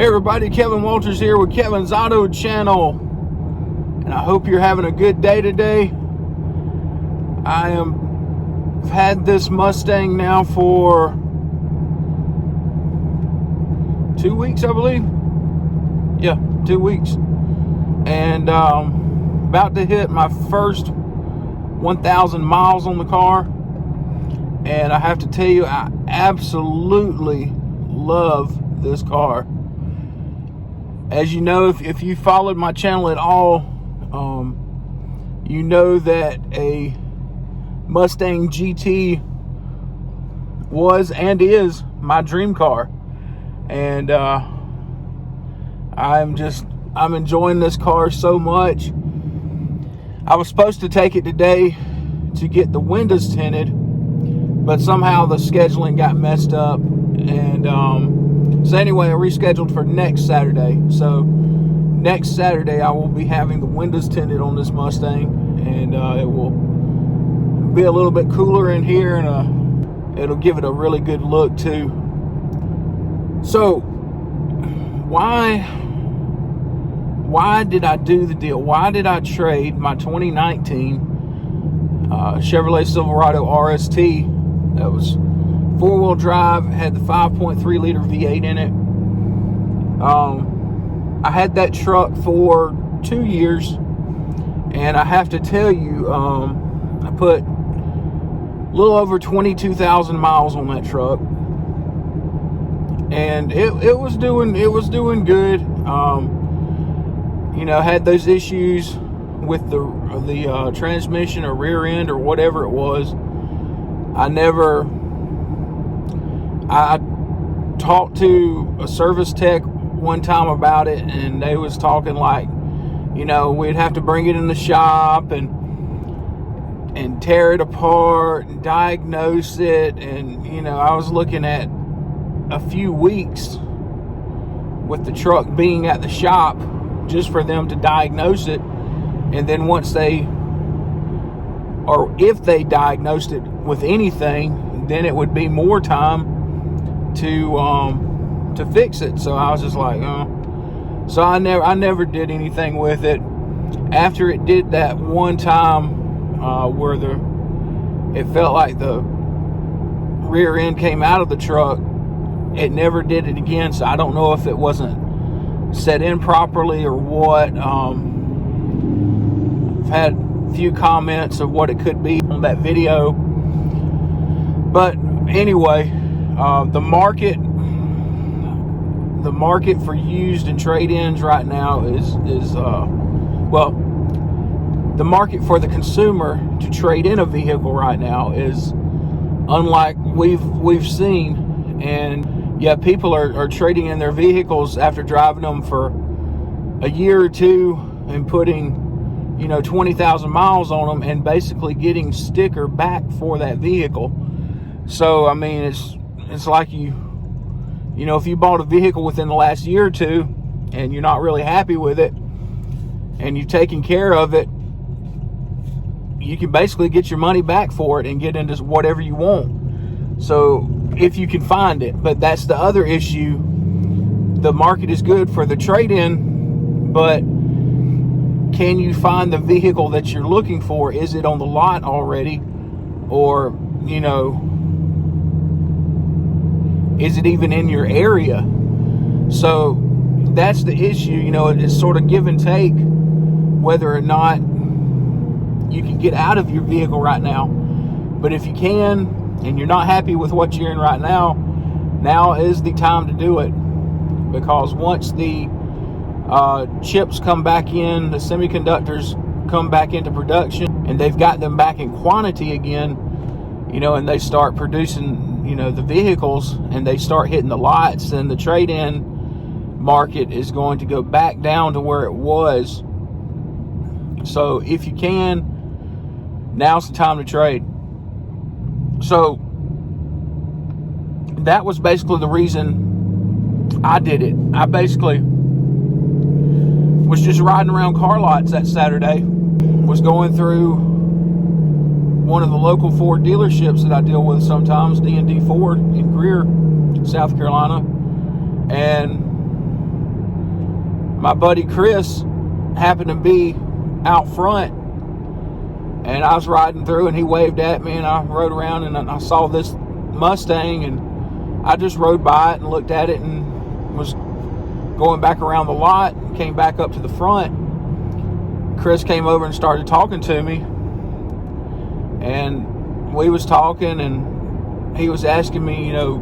Hey everybody, Kevin Walters here with Kevin's Auto Channel, and I hope you're having a good day today. I've had this Mustang now for 2 weeks, I believe. Yeah, 2 weeks, and about to hit my first 1,000 miles on the car, and I have to tell you, I absolutely love this car. As you know, if you followed my channel at all, you know that a Mustang GT was and is my dream car, and I'm enjoying this car so much. I was supposed to take it today to get the windows tinted, but somehow the scheduling got messed up, and so anyway, I rescheduled for next Saturday. So next Saturday I will be having the windows tinted on this Mustang, and it will be a little bit cooler in here, and it'll give it a really good look too. So why did I do the deal? Why did I trade my 2019 Chevrolet Silverado RST that was four-wheel drive, had the 5.3 liter V8 in it? I had that truck for 2 years, and I have to tell you, I put a little over 22,000 miles on that truck, and it was doing good. You know, had those issues with the transmission or rear end or whatever it was. I talked to a service tech one time about it, and they was talking like, you know, we'd have to bring it in the shop and tear it apart and diagnose it, and you know, I was looking at a few weeks with the truck being at the shop just for them to diagnose it, and then once they, or if they diagnosed it with anything, then it would be more time to fix it. So I was just like, oh. So I never did anything with it. After it did that one time where it felt like the rear end came out of the truck, it never did it again. So I don't know if it wasn't set in properly or what. I've had a few comments of what it could be on that video, but anyway, the market for used and trade-ins right now is well, the market for the consumer to trade in a vehicle right now is unlike we've seen. And yeah, people are trading in their vehicles after driving them for a year or two and putting, you know, 20,000 miles on them and basically getting sticker back for that vehicle. So I mean, it's like you know, if you bought a vehicle within the last year or two and you're not really happy with it and you've taken care of it, you can basically get your money back for it and get into whatever you want. So if you can find it. But that's the other issue. The market is good for the trade-in, but can you find the vehicle that you're looking for? Is it on the lot already? Or, you know, is it even in your area? So that's the issue. You know, it's sort of give and take whether or not you can get out of your vehicle right now. But if you can, and you're not happy with what you're in right now, now is the time to do it. Because once the chips come back in, the semiconductors come back into production, and they've got them back in quantity again, you know, and they start producing, you know, the vehicles, and they start hitting the lots, then the trade-in market is going to go back down to where it was. So if you can, now's the time to trade. So that was basically the reason I did it. I basically was just riding around car lots that Saturday, was going through one of the local Ford dealerships that I deal with sometimes, D&D Ford in Greer, South Carolina, and my buddy Chris happened to be out front, and I was riding through, and he waved at me, and I rode around, and I saw this Mustang, and I just rode by it and looked at it, and was going back around the lot, came back up to the front. Chris came over and started talking to me, and we was talking, and he was asking me, you know,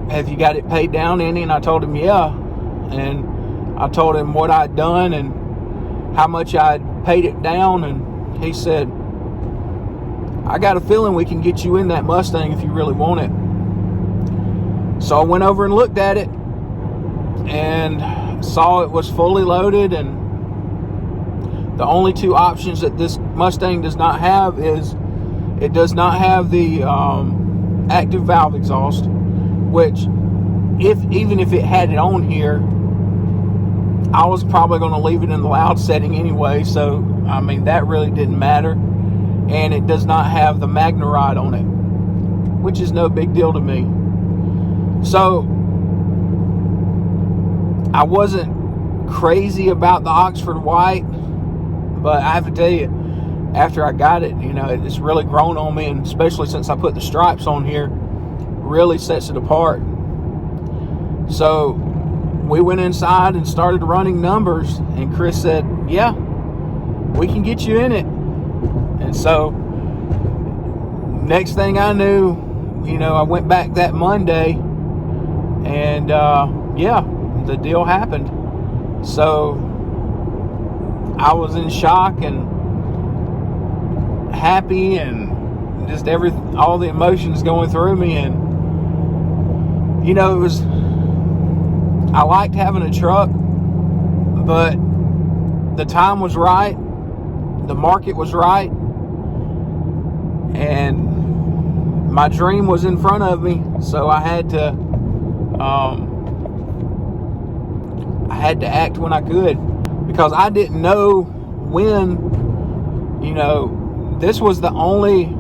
have you got it paid down any? And I told him, yeah. And I told him what I'd done and how much I'd paid it down. And he said, I got a feeling we can get you in that Mustang if you really want it. So I went over and looked at it and saw it was fully loaded, and the only two options that this Mustang does not have is it does not have the active valve exhaust, which even if it had it on here, I was probably going to leave it in the loud setting anyway, so I mean that really didn't matter. And it does not have the MagneRide on it, which is no big deal to me. So I wasn't crazy about the Oxford White, but I have to tell you, after I got it, you know, it's really grown on me, and especially since I put the stripes on here, really sets it apart. So we went inside and started running numbers, and Chris said, yeah, we can get you in it. And so next thing I knew, you know, I went back that Monday, and yeah, the deal happened. So I was in shock and happy, and just all the emotions going through me. And you know, I liked having a truck, but the time was right, the market was right, and my dream was in front of me. So I had to act when I could, because I didn't know when, you know, this was the only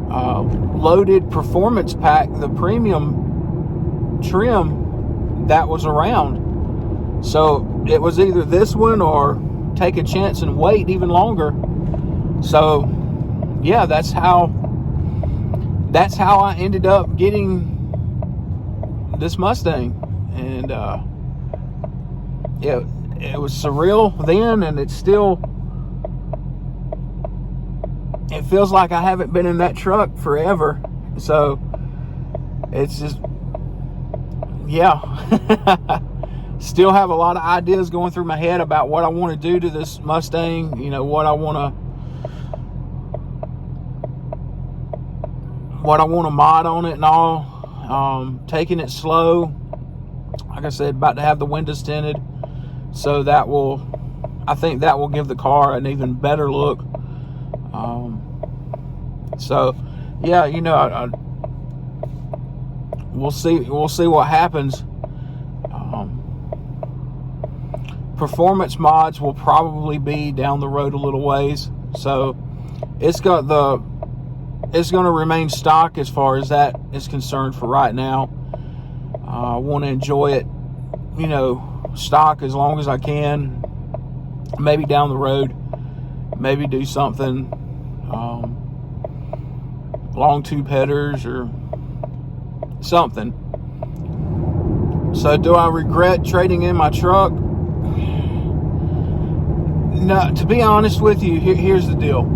loaded performance pack, the premium trim that was around. So it was either this one or take a chance and wait even longer. So yeah, that's how I ended up getting this Mustang. And yeah, it was surreal then, and it feels like I haven't been in that truck forever. So it's just, yeah. Still have a lot of ideas going through my head about what I want to do to this Mustang, you know, what I want to mod on it and all. Taking it slow, like I said, about to have the windows tinted, so I think that will give the car an even better look. So yeah, you know, we'll see what happens. Performance mods will probably be down the road a little ways, so it's going to remain stock as far as that is concerned for right now. I want to enjoy it, you know, stock as long as I can. Maybe down the road, maybe do something, long tube headers or something. So do I regret trading in my truck? No, to be honest with you, here's the deal.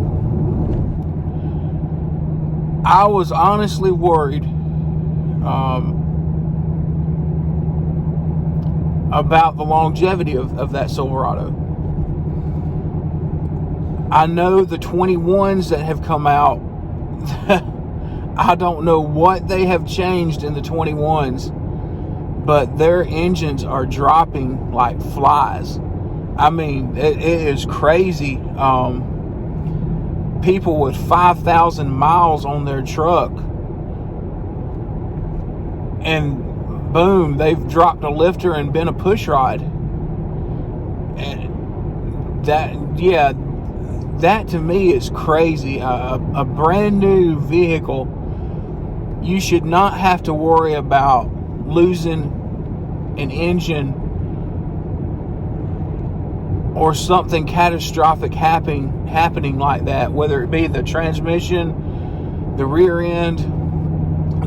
I was honestly worried about the longevity of that Silverado. I know the 21s that have come out, I don't know what they have changed in the 21s, but their engines are dropping like flies. I mean, it is crazy. People with 5,000 miles on their truck, and boom, they've dropped a lifter and been a push rod. And that to me is crazy. A brand new vehicle, you should not have to worry about losing an engine or something catastrophic happening like that, whether it be the transmission, the rear end,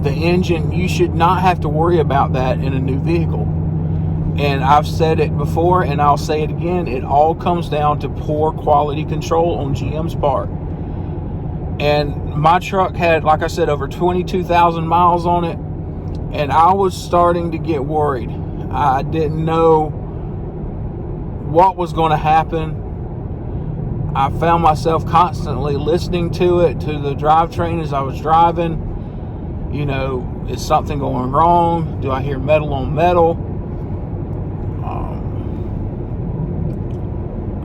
the engine, you should not have to worry about that in a new vehicle. And I've said it before and I'll say it again, it all comes down to poor quality control on GM's part. And my truck had, like I said, over 22,000 miles on it, and I was starting to get worried. I didn't know what was going to happen. I found myself constantly listening to it, to the drivetrain as I was driving. You know, is something going wrong? Do I hear metal on metal?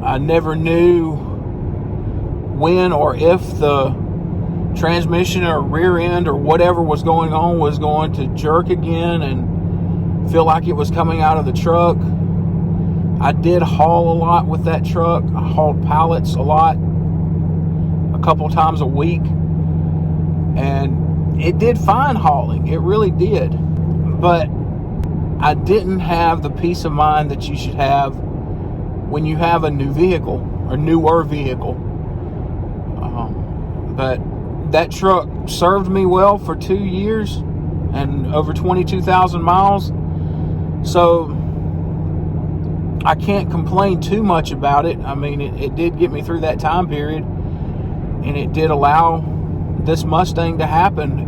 I never knew when or if the transmission or rear end or whatever was going on was going to jerk again and feel like it was coming out of the truck. I did haul a lot with that truck. I hauled pallets a lot, a couple times a week, and it did fine hauling. It really did. But I didn't have the peace of mind that you should have when you have a new vehicle or newer vehicle. But that truck served me well for 2 years and over 22,000 miles. So I can't complain too much about it. I mean, it did get me through that time period, and it did allow this Mustang to happen.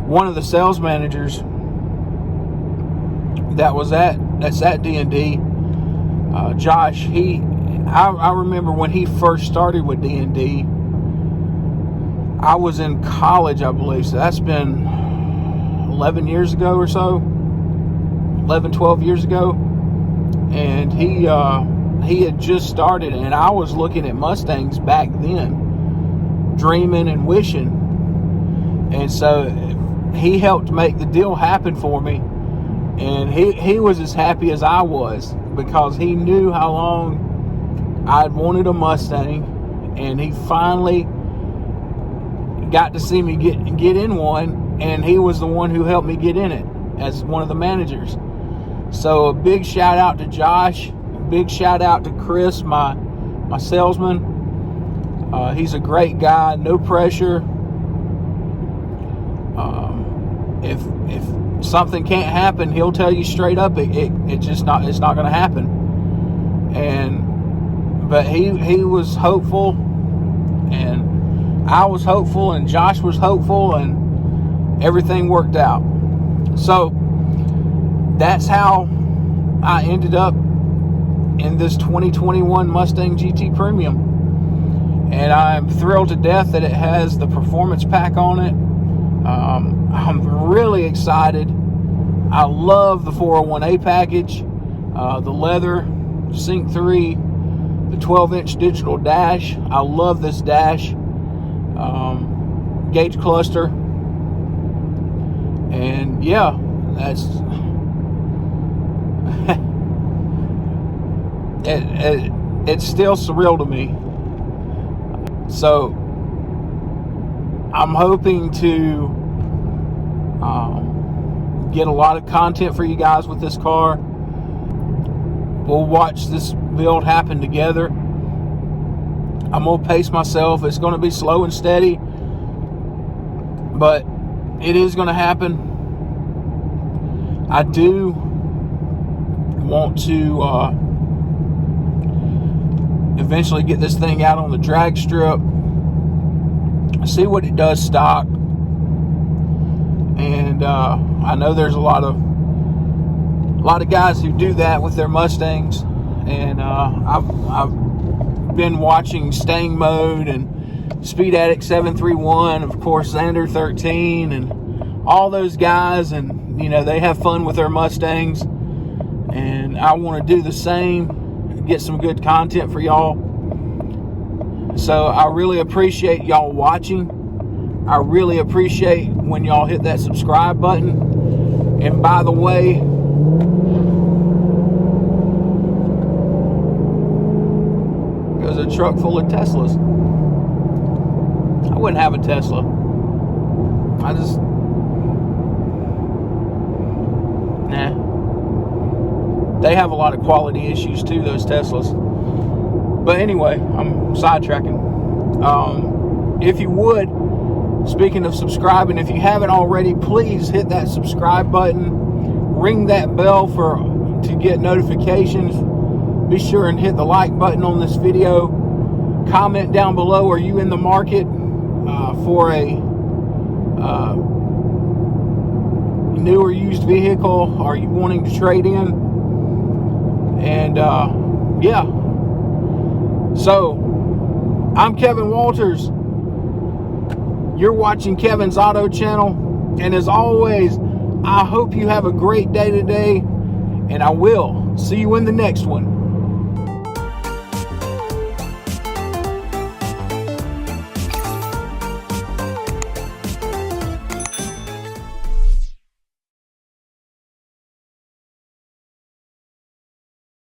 One of the sales managers that's at D&D, Josh, I remember when he first started with D&D, I was in college, I believe, so that's been 11 years ago or so, 11, 12 years ago, and he had just started, and I was looking at Mustangs back then, dreaming and wishing, and so he helped make the deal happen for me. And he was as happy as I was, because he knew how long I'd wanted a Mustang, and he finally got to see me get in one, and he was the one who helped me get in it as one of the managers. So a big shout out to Josh, a big shout out to Chris, my salesman. He's a great guy, no pressure. If something can't happen, he'll tell you straight up it's not going to happen. But he was hopeful, and I was hopeful, and Josh was hopeful, and everything worked out. So that's how I ended up in this 2021 Mustang GT Premium, and I'm thrilled to death that it has the performance pack on it. I'm really excited. I love the 401A package, the leather Sync 3, the 12-inch digital dash. I love this dash. Gauge cluster. And yeah, that's it's still surreal to me. So I'm hoping to get a lot of content for you guys with this car. We'll watch this build happen together. I'm going to pace myself. It's going to be slow and steady, but it is going to happen. I do want to eventually get this thing out on the drag strip, see what it does stock. And I know there's a lot of guys who do that with their Mustangs, and I've been watching Stang Mode and Speed Addict 731, of course Xander 13, and all those guys, and you know, they have fun with their Mustangs, and I want to do the same, get some good content for y'all. So I really appreciate y'all watching. I really appreciate when y'all hit that subscribe button. And by the way, there's a truck full of Teslas. I wouldn't have a Tesla. they have a lot of quality issues too, those Teslas. But anyway, I'm sidetracking. If you would, speaking of subscribing, if you haven't already, please hit that subscribe button, ring that bell to get notifications. Be sure and hit the like button on this video. Comment down below, are you in the market for a new or used vehicle? Are you wanting to trade in? And yeah, so I'm Kevin Walters. You're watching Kevin's Auto Channel, and as always, I hope you have a great day today, and I will see you in the next one.